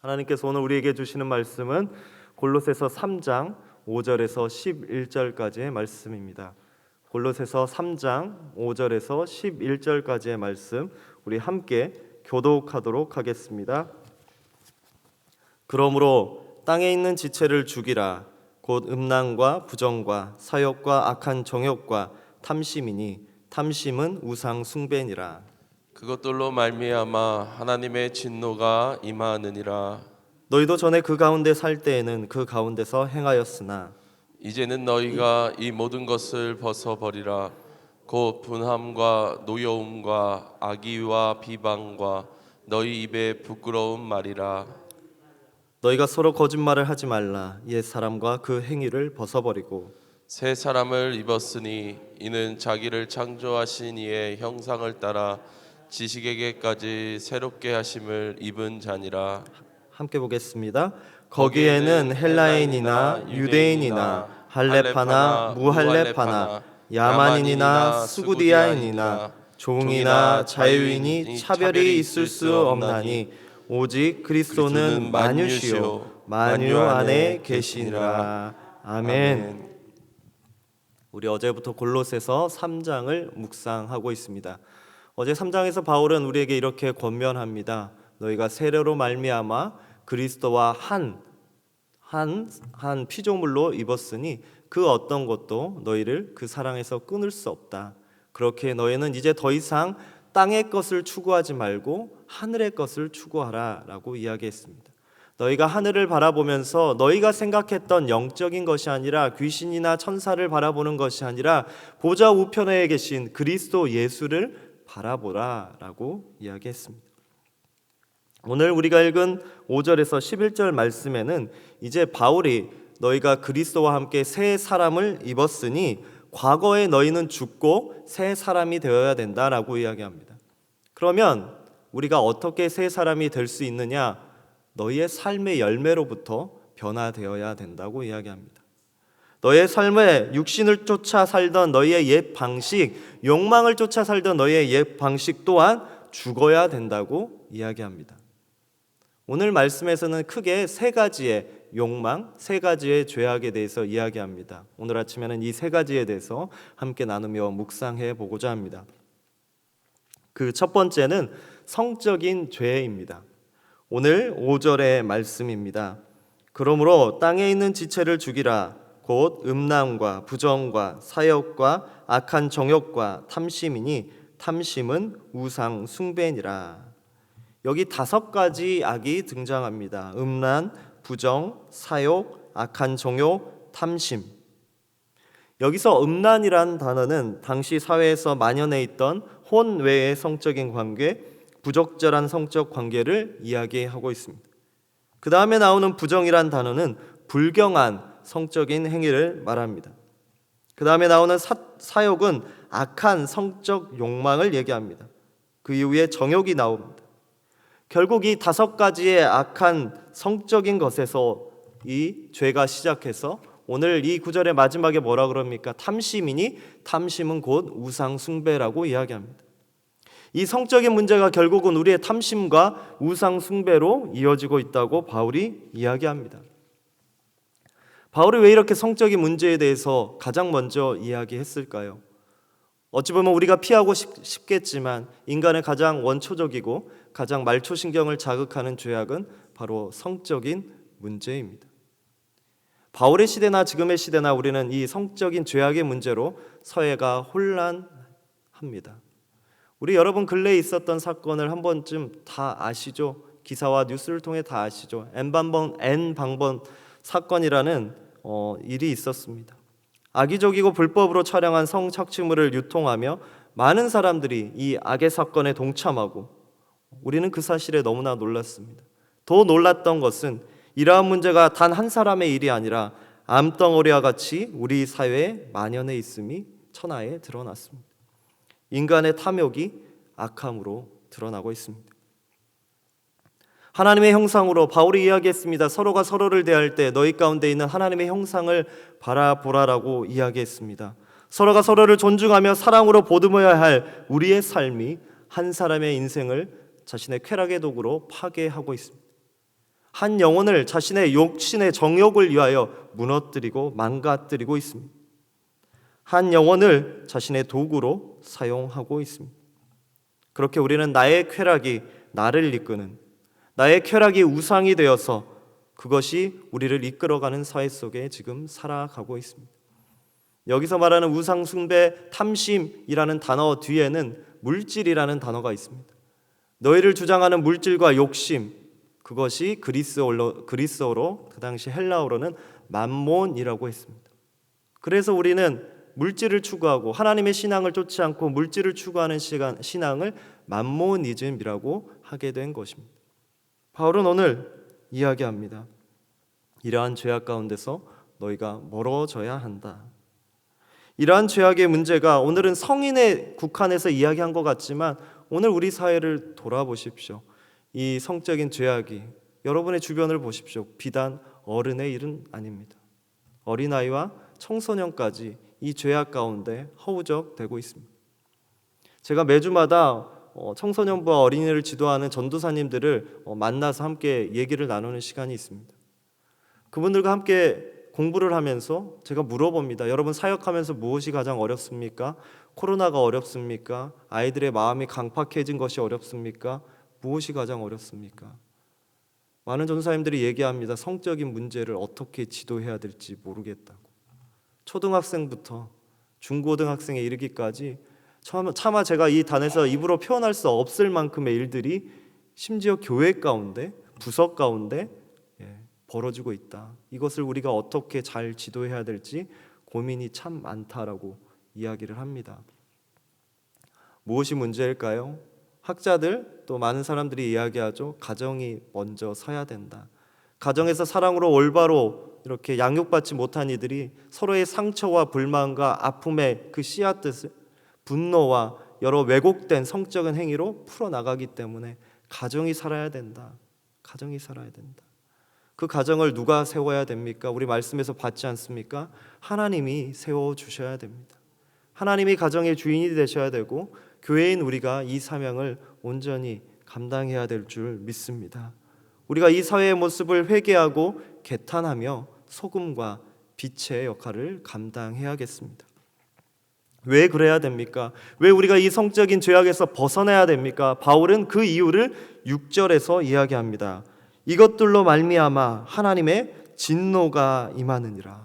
하나님께서 오늘 우리에게 주시는 말씀은 골로새서 3장 5절에서 11절까지의 말씀입니다. 골로새서 3장 5절에서 11절까지의 말씀 우리 함께 교독하도록 하겠습니다. 그러므로 땅에 있는 지체를 죽이라. 곧 음란과 부정과 사욕과 악한 정욕과 탐심이니 탐심은 우상 숭배니라. 그것들로 말미암아 하나님의 진노가 임하느니라. 너희도 전에 그 가운데 살 때에는 그 가운데서 행하였으나 이제는 너희가 이 모든 것을 벗어버리라. 곧 분함과 노여움과 악의와 비방과 너희 입에 부끄러운 말이라. 너희가 서로 거짓말을 하지 말라. 옛 사람과 그 행위를 벗어버리고 새 사람을 입었으니 이는 자기를 창조하신 이의 형상을 따라 지식에게까지 새롭게 하심을 입은 자니라. 함께 보겠습니다. 거기에는 헬라인이나 유대인이나 할레파나 무할레파나 야만인이나 수구디아인이나 종이나 자유인이 차별이 있을 수 없나니 오직 그리스도는 만유시요 만유 안에 계시니라. 아멘. 우리 어제부터 골로새서 3장을 묵상하고 있습니다. 어제 3장에서 바울은 우리에게 이렇게 권면합니다. 너희가 세례로 말미암아 그리스도와 한 피조물로 입었으니 그 어떤 것도 너희를 그 사랑에서 끊을 수 없다. 그렇게 너희는 이제 더 이상 땅의 것을 추구하지 말고 하늘의 것을 추구하라 라고 이야기했습니다. 너희가 하늘을 바라보면서 너희가 생각했던 영적인 것이 아니라 귀신이나 천사를 바라보는 것이 아니라 보좌 우편에 계신 그리스도 예수를 바라보라 라고 이야기했습니다. 오늘 우리가 읽은 5절에서 11절 말씀에는 이제 바울이 너희가 그리스도와 함께 새 사람을 입었으니 과거에 너희는 죽고 새 사람이 되어야 된다라고 이야기합니다. 그러면 우리가 어떻게 새 사람이 될 수 있느냐? 너희의 삶의 열매로부터 변화되어야 된다고 이야기합니다. 너의 삶에 육신을 쫓아 살던 너희의 옛 방식, 욕망을 쫓아 살던 너희의 옛 방식 또한 죽어야 된다고 이야기합니다. 오늘 말씀에서는 크게 세 가지의 욕망, 세 가지의 죄악에 대해서 이야기합니다. 오늘 아침에는 이 세 가지에 대해서 함께 나누며 묵상해 보고자 합니다. 그 첫 번째는 성적인 죄입니다. 오늘 5절의 말씀입니다. 그러므로 땅에 있는 지체를 죽이라. 곧 음란과 부정과 사욕과 악한 정욕과 탐심이니 탐심은 우상 숭배니라. 여기 5가지 악이 등장합니다. 음란, 부정, 사욕, 악한 정욕, 탐심. 여기서 음란이란 단어는 당시 사회에서 만연해 있던 혼외의 성적인 관계, 부적절한 성적 관계를 이야기하고 있습니다. 그 다음에 나오는 부정이란 단어는 불경한 성적인 행위를 말합니다. 그 다음에 나오는 사욕은 악한 성적 욕망을 얘기합니다. 그 이후에 정욕이 나옵니다. 결국 이 5가지의 악한 성적인 것에서 이 죄가 시작해서 오늘 이 구절의 마지막에 뭐라 그럽니까? 탐심이니 탐심은 곧 우상 숭배라고 이야기합니다. 이 성적인 문제가 결국은 우리의 탐심과 우상 숭배로 이어지고 있다고 바울이 이야기합니다. 바울이 왜 이렇게 성적인 문제에 대해서 가장 먼저 이야기했을까요? 어찌 보면 우리가 피하고 싶겠지만 인간의 가장 원초적이고 가장 말초신경을 자극하는 죄악은 바로 성적인 문제입니다. 바울의 시대나 지금의 시대나 우리는 이 성적인 죄악의 문제로 사회가 혼란합니다. 우리 여러분 근래에 있었던 사건을 한 번쯤 다 아시죠? 기사와 뉴스를 통해 다 아시죠? N방번 사건이라는 일이 있었습니다. 악의적이고 불법으로 촬영한 성착취물을 유통하며 많은 사람들이 이 악의 사건에 동참하고 우리는 그 사실에 너무나 놀랐습니다. 더 놀랐던 것은 이러한 문제가 단 한 사람의 일이 아니라 암덩어리와 같이 우리 사회에 만연해 있음이 천하에 드러났습니다. 인간의 탐욕이 악함으로 드러나고 있습니다. 하나님의 형상으로 바울이 이야기했습니다. 서로가 서로를 대할 때 너희 가운데 있는 하나님의 형상을 바라보라라고 이야기했습니다. 서로가 서로를 존중하며 사랑으로 보듬어야 할 우리의 삶이 한 사람의 인생을 자신의 쾌락의 도구로 파괴하고 있습니다. 한 영혼을 자신의 욕심의 정욕을 위하여 무너뜨리고 망가뜨리고 있습니다. 한 영혼을 자신의 도구로 사용하고 있습니다. 그렇게 우리는 나의 쾌락이 나를 이끄는, 나의 쾌락이 우상이 되어서 그것이 우리를 이끌어가는 사회 속에 지금 살아가고 있습니다. 여기서 말하는 우상 숭배, 탐심이라는 단어 뒤에는 물질이라는 단어가 있습니다. 너희를 주장하는 물질과 욕심, 그것이 그리스어로 그 당시 헬라어로는 맘몬이라고 했습니다. 그래서 우리는 물질을 추구하고 하나님의 신앙을 쫓지 않고 물질을 추구하는 신앙을 맘모니즘이라고 하게 된 것입니다. 바울은 오늘 이야기합니다. 이러한 죄악 가운데서 너희가 멀어져야 한다. 이러한 죄악의 문제가 오늘은 성인에 국한해서 이야기한 것 같지만 오늘 우리 사회를 돌아보십시오. 이 성적인 죄악이 여러분의 주변을 보십시오. 비단 어른의 일은 아닙니다. 어린아이와 청소년까지 이 죄악 가운데 허우적되고 있습니다. 제가 매주마다 청소년부와 어린이를 지도하는 전도사님들을 만나서 함께 얘기를 나누는 시간이 있습니다. 그분들과 함께 공부를 하면서 제가 물어봅니다. 여러분 사역하면서 무엇이 가장 어렵습니까? 코로나가 어렵습니까? 아이들의 마음이 강팍해진 것이 어렵습니까? 무엇이 가장 어렵습니까? 많은 전도사님들이 얘기합니다. 성적인 문제를 어떻게 지도해야 될지 모르겠다고. 초등학생부터 중고등학생에 이르기까지 차마 제가 이 단에서 입으로 표현할 수 없을 만큼의 일들이 심지어 교회 가운데, 부서 가운데 벌어지고 있다. 이것을 우리가 어떻게 잘 지도해야 될지 고민이 참 많다라고 이야기를 합니다. 무엇이 문제일까요? 학자들 또 많은 사람들이 이야기하죠. 가정이 먼저 서야 된다. 가정에서 사랑으로 올바로 이렇게 양육받지 못한 이들이 서로의 상처와 불만과 아픔의 그 씨앗들을 분노와 여러 왜곡된 성적인 행위로 풀어나가기 때문에 가정이 살아야 된다. 가정이 살아야 된다. 그 가정을 누가 세워야 됩니까? 우리 말씀에서 봤지 않습니까? 하나님이 세워주셔야 됩니다. 하나님이 가정의 주인이 되셔야 되고 교회인 우리가 이 사명을 온전히 감당해야 될 줄 믿습니다. 우리가 이 사회의 모습을 회개하고 개탄하며 소금과 빛의 역할을 감당해야겠습니다. 왜 그래야 됩니까? 왜 우리가 이 성적인 죄악에서 벗어나야 됩니까? 바울은 그 이유를 6절에서 이야기합니다. 이것들로 말미암아 하나님의 진노가 임하느니라.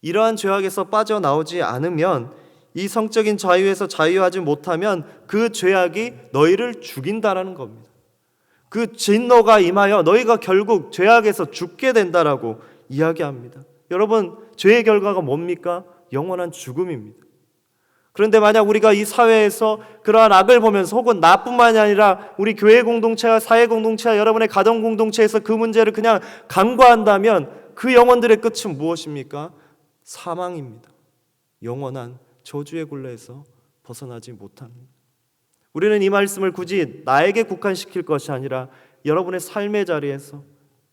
이러한 죄악에서 빠져나오지 않으면, 이 성적인 자유에서 자유하지 못하면 그 죄악이 너희를 죽인다라는 겁니다. 그 진노가 임하여 너희가 결국 죄악에서 죽게 된다라고 이야기합니다. 여러분, 죄의 결과가 뭡니까? 영원한 죽음입니다. 그런데 만약 우리가 이 사회에서 그러한 악을 보면서, 혹은 나뿐만이 아니라 우리 교회 공동체와 사회 공동체와 여러분의 가정 공동체에서 그 문제를 그냥 간과한다면 그 영혼들의 끝은 무엇입니까? 사망입니다. 영원한 저주의 굴레에서 벗어나지 못합니다. 우리는 이 말씀을 굳이 나에게 국한시킬 것이 아니라 여러분의 삶의 자리에서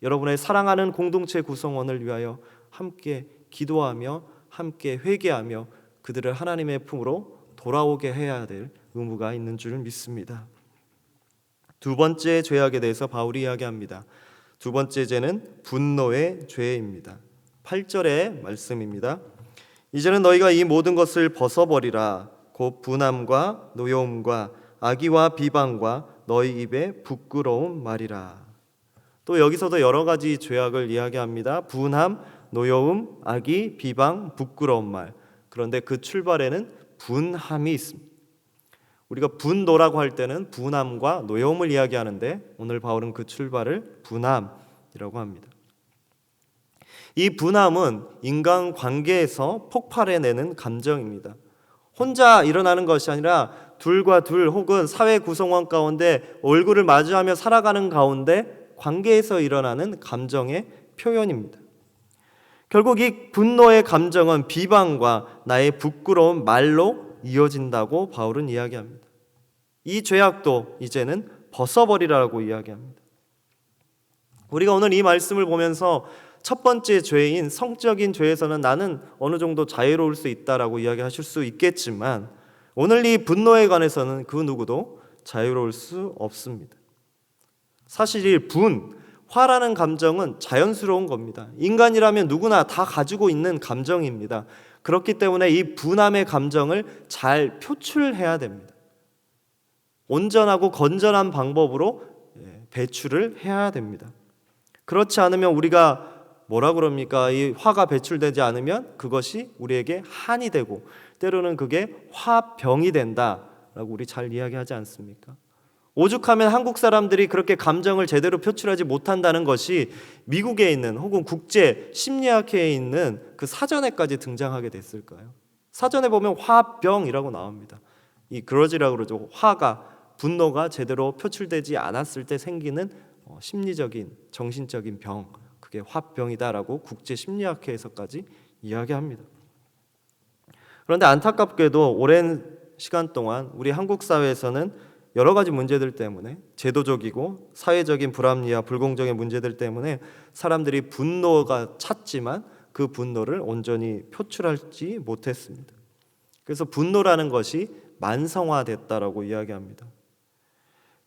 여러분의 사랑하는 공동체 구성원을 위하여 함께 기도하며 함께 회개하며 그들을 하나님의 품으로 돌아오게 해야 될 의무가 있는 줄 믿습니다. 두 번째 죄악에 대해서 바울이 이야기합니다. 두 번째 죄는 분노의 죄입니다. 8절의 말씀입니다. 이제는 너희가 이 모든 것을 벗어버리라. 곧 분함과 노여움과 악의와 비방과 너희 입에 부끄러운 말이라. 또 여기서도 여러 가지 죄악을 이야기합니다. 분함, 노여움, 악의, 비방, 부끄러운 말. 그런데 그 출발에는 분함이 있습니다. 우리가 분노라고 할 때는 분함과 노여움을 이야기하는데 오늘 바울은 그 출발을 분함이라고 합니다. 이 분함은 인간 관계에서 폭발해내는 감정입니다. 혼자 일어나는 것이 아니라 둘과 둘 혹은 사회 구성원 가운데 얼굴을 마주하며 살아가는 가운데 관계에서 일어나는 감정의 표현입니다. 결국 이 분노의 감정은 비방과 나의 부끄러운 말로 이어진다고 바울은 이야기합니다. 이 죄악도 이제는 벗어버리라고 이야기합니다. 우리가 오늘 이 말씀을 보면서 첫 번째 죄인 성적인 죄에서는 나는 어느 정도 자유로울 수 있다라고 이야기하실 수 있겠지만 오늘 이 분노에 관해서는 그 누구도 자유로울 수 없습니다. 사실 이 화라는 감정은 자연스러운 겁니다. 인간이라면 누구나 다 가지고 있는 감정입니다. 그렇기 때문에 이 분함의 감정을 잘 표출해야 됩니다. 온전하고 건전한 방법으로 배출을 해야 됩니다. 그렇지 않으면 우리가 뭐라 그럽니까? 이 화가 배출되지 않으면 그것이 우리에게 한이 되고 때로는 그게 화병이 된다라고 우리 잘 이야기하지 않습니까? 오죽하면 한국 사람들이 그렇게 감정을 제대로 표출하지 못한다는 것이 미국에 있는 혹은 국제 심리학회에 있는 그 사전에까지 등장하게 됐을까요? 사전에 보면 화병이라고 나옵니다. 이 그러지라고 그러죠. 화가, 분노가 제대로 표출되지 않았을 때 생기는 심리적인, 정신적인 병, 그게 화병이다라고 국제 심리학회에서까지 이야기합니다. 그런데 안타깝게도 오랜 시간 동안 우리 한국 사회에서는 여러 가지 문제들 때문에 제도적이고 사회적인 불합리와 불공정의 문제들 때문에 사람들이 분노가 찼지만 그 분노를 온전히 표출하지 못했습니다. 그래서 분노라는 것이 만성화됐다라고 이야기합니다.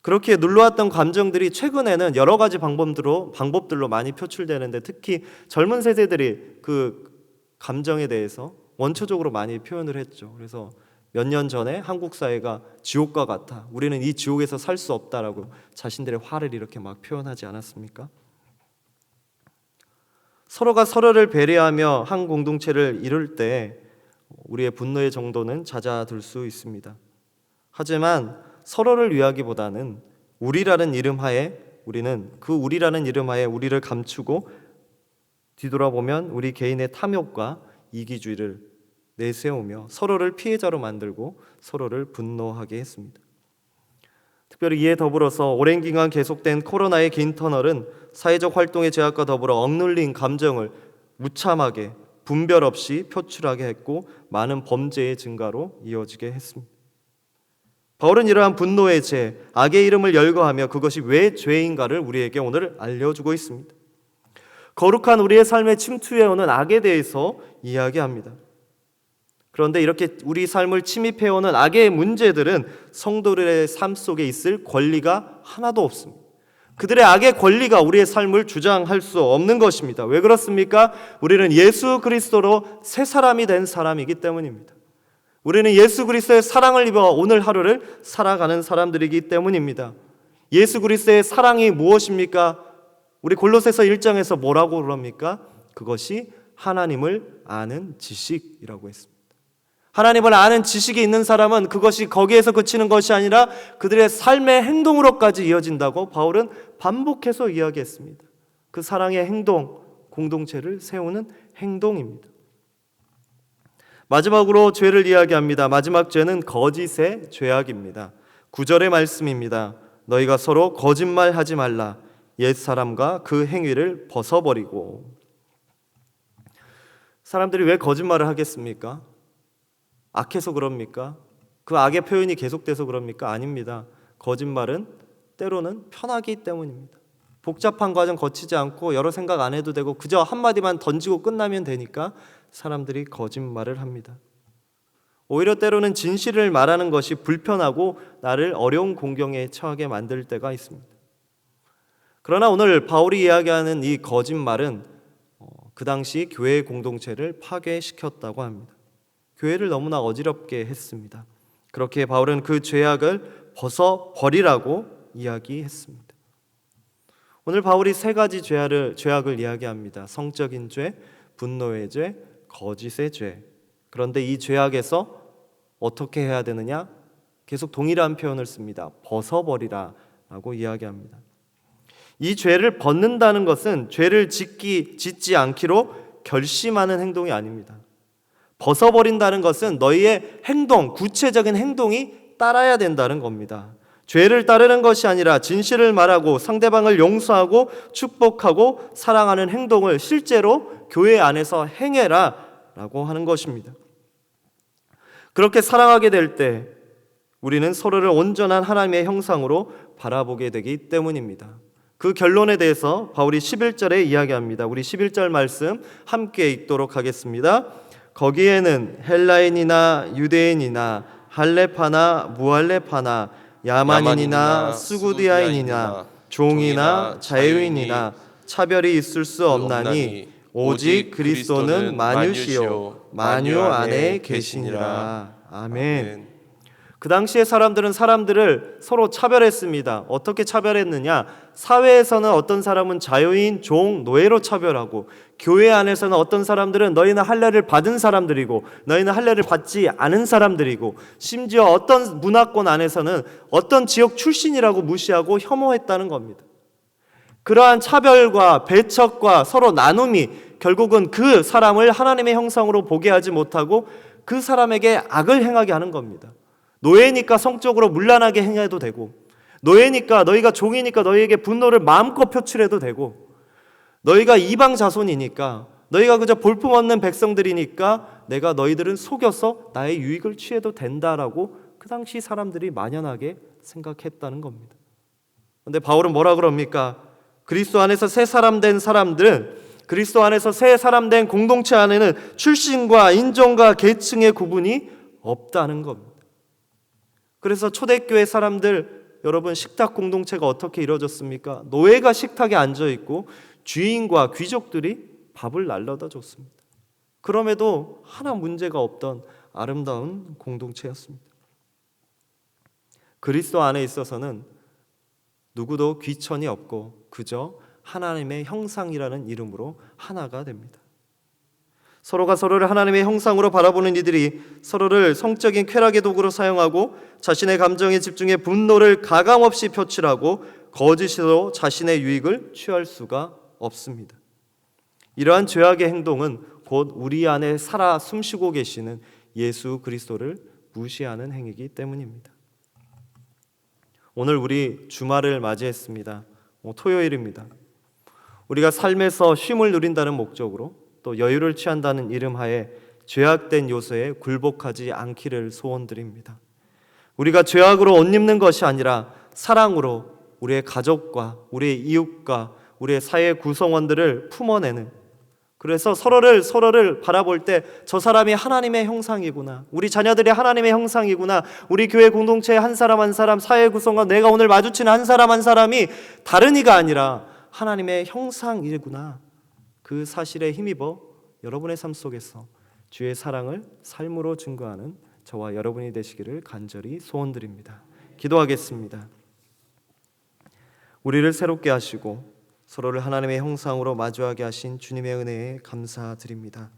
그렇게 눌러왔던 감정들이 최근에는 여러 가지 방법들로 많이 표출되는데 특히 젊은 세대들이 그 감정에 대해서 원초적으로 많이 표현을 했죠. 그래서 몇 년 전에 한국 사회가 지옥과 같아, 우리는 이 지옥에서 살 수 없다라고 자신들의 화를 이렇게 막 표현하지 않았습니까? 서로가 서로를 배려하며 한 공동체를 이룰 때 우리의 분노의 정도는 잦아들 수 있습니다. 하지만 서로를 위하기보다는 우리라는 이름 하에 우리를 감추고 뒤돌아보면 우리 개인의 탐욕과 이기주의를 내세우며 서로를 피해자로 만들고 서로를 분노하게 했습니다. 특별히 이에 더불어서 오랜 기간 계속된 코로나의 긴 터널은 사회적 활동의 제약과 더불어 억눌린 감정을 무참하게 분별 없이 표출하게 했고 많은 범죄의 증가로 이어지게 했습니다. 바울은 이러한 분노의 죄, 악의 이름을 열거하며 그것이 왜 죄인가를 우리에게 오늘 알려주고 있습니다. 거룩한 우리의 삶에 침투해오는 악에 대해서 이야기합니다. 그런데 이렇게 우리 삶을 침입해오는 악의 문제들은 성도들의 삶 속에 있을 권리가 하나도 없습니다. 그들의 악의 권리가 우리의 삶을 주장할 수 없는 것입니다. 왜 그렇습니까? 우리는 예수 그리스도로 새 사람이 된 사람이기 때문입니다. 우리는 예수 그리스도의 사랑을 입어 오늘 하루를 살아가는 사람들이기 때문입니다. 예수 그리스도의 사랑이 무엇입니까? 우리 골로새서 1장에서 뭐라고 그럽니까? 그것이 하나님을 아는 지식이라고 했습니다. 하나님을 아는 지식이 있는 사람은 그것이 거기에서 그치는 것이 아니라 그들의 삶의 행동으로까지 이어진다고 바울은 반복해서 이야기했습니다. 그 사랑의 행동, 공동체를 세우는 행동입니다. 마지막으로 죄를 이야기합니다. 마지막 죄는 거짓의 죄악입니다. 9절의 말씀입니다. 너희가 서로 거짓말하지 말라. 옛사람과 그 행위를 벗어버리고. 사람들이 왜 거짓말을 하겠습니까? 악해서 그럽니까? 그 악의 표현이 계속돼서 그럽니까? 아닙니다. 거짓말은 때로는 편하기 때문입니다. 복잡한 과정 거치지 않고 여러 생각 안 해도 되고 그저 한마디만 던지고 끝나면 되니까 사람들이 거짓말을 합니다. 오히려 때로는 진실을 말하는 것이 불편하고 나를 어려운 공경에 처하게 만들 때가 있습니다. 그러나 오늘 바울이 이야기하는 이 거짓말은 그 당시 교회 공동체를 파괴시켰다고 합니다. 교회를 너무나 어지럽게 했습니다. 그렇게 바울은 그 죄악을 벗어버리라고 이야기했습니다. 오늘 바울이 세 가지 죄악을 이야기합니다. 성적인 죄, 분노의 죄, 거짓의 죄. 그런데 이 죄악에서 어떻게 해야 되느냐? 계속 동일한 표현을 씁니다. 벗어버리라 라고 이야기합니다. 이 죄를 벗는다는 것은 죄를 짓지 않기로 결심하는 행동이 아닙니다. 벗어버린다는 것은 너희의 행동, 구체적인 행동이 따라야 된다는 겁니다. 죄를 따르는 것이 아니라 진실을 말하고 상대방을 용서하고 축복하고 사랑하는 행동을 실제로 교회 안에서 행해라 라고 하는 것입니다. 그렇게 사랑하게 될 때 우리는 서로를 온전한 하나님의 형상으로 바라보게 되기 때문입니다. 그 결론에 대해서 바울이 11절에 이야기합니다. 우리 11절 말씀 함께 읽도록 하겠습니다. 거기에는 헬라인이나 유대인이나 할레파나 무할레파나 야만인이나 스구디아인이나 종이나 자유인이나 차별이 있을 수 없나니 오직 그리스도는 만유시요 만유 안에 계시니라. 아멘. 그 당시의 사람들은 사람들을 서로 차별했습니다. 어떻게 차별했느냐? 사회에서는 어떤 사람은 자유인, 종, 노예로 차별하고, 교회 안에서는 어떤 사람들은 너희는 할례를 받은 사람들이고 너희는 할례를 받지 않은 사람들이고, 심지어 어떤 문화권 안에서는 어떤 지역 출신이라고 무시하고 혐오했다는 겁니다. 그러한 차별과 배척과 서로 나눔이 결국은 그 사람을 하나님의 형상으로 보게 하지 못하고 그 사람에게 악을 행하게 하는 겁니다. 노예니까 성적으로 문란하게 행해도 되고, 노예니까 너희가 종이니까 너희에게 분노를 마음껏 표출해도 되고, 너희가 이방 자손이니까 너희가 그저 볼품없는 백성들이니까 내가 너희들은 속여서 나의 유익을 취해도 된다라고 그 당시 사람들이 만연하게 생각했다는 겁니다. 그런데 바울은 뭐라 그럽니까? 그리스도 안에서 새 사람 된 사람들은, 그리스도 안에서 새 사람 된 공동체 안에는 출신과 인종과 계층의 구분이 없다는 겁니다. 그래서 초대교회 사람들, 여러분, 식탁 공동체가 어떻게 이루어졌습니까? 노예가 식탁에 앉아있고 주인과 귀족들이 밥을 날려다 줬습니다. 그럼에도 하나 문제가 없던 아름다운 공동체였습니다. 그리스도 안에 있어서는 누구도 귀천이 없고 그저 하나님의 형상이라는 이름으로 하나가 됩니다. 서로가 서로를 하나님의 형상으로 바라보는 이들이 서로를 성적인 쾌락의 도구로 사용하고 자신의 감정에 집중해 분노를 가감없이 표출하고 거짓으로 자신의 유익을 취할 수가 없습니다. 이러한 죄악의 행동은 곧 우리 안에 살아 숨쉬고 계시는 예수 그리스도를 무시하는 행위이기 때문입니다. 오늘 우리 주말을 맞이했습니다. 토요일입니다. 우리가 삶에서 쉼을 누린다는 목적으로 또 여유를 취한다는 이름하에 죄악된 요소에 굴복하지 않기를 소원드립니다. 우리가 죄악으로 옷 입는 것이 아니라 사랑으로 우리의 가족과 우리의 이웃과 우리의 사회 구성원들을 품어내는, 그래서 서로를 바라볼 때 저 사람이 하나님의 형상이구나, 우리 자녀들이 하나님의 형상이구나, 우리 교회 공동체의 한 사람 한 사람, 사회 구성원, 내가 오늘 마주치는 한 사람 한 사람이 다른 이가 아니라 하나님의 형상이구나, 그 사실에 힘입어 여러분의 삶 속에서 주의 사랑을 삶으로 증거하는 저와 여러분이 되시기를 간절히 소원드립니다. 기도하겠습니다. 우리를 새롭게 하시고 서로를 하나님의 형상으로 마주하게 하신 주님의 은혜에 감사드립니다.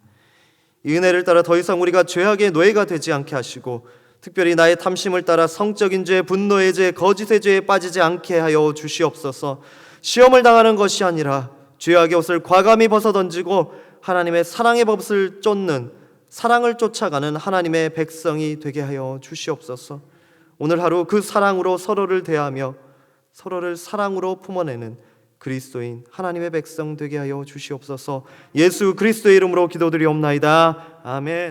이 은혜를 따라 더 이상 우리가 죄악의 노예가 되지 않게 하시고, 특별히 나의 탐심을 따라 성적인 죄, 분노의 죄, 거짓의 죄에 빠지지 않게 하여 주시옵소서. 시험을 당하는 것이 아니라 죄악의 옷을 과감히 벗어던지고 하나님의 사랑의 법을 쫓는, 사랑을 쫓아가는 하나님의 백성이 되게 하여 주시옵소서. 오늘 하루 그 사랑으로 서로를 대하며 서로를 사랑으로 품어내는 그리스도인 하나님의 백성 되게 하여 주시옵소서. 예수 그리스도의 이름으로 기도드리옵나이다. 아멘.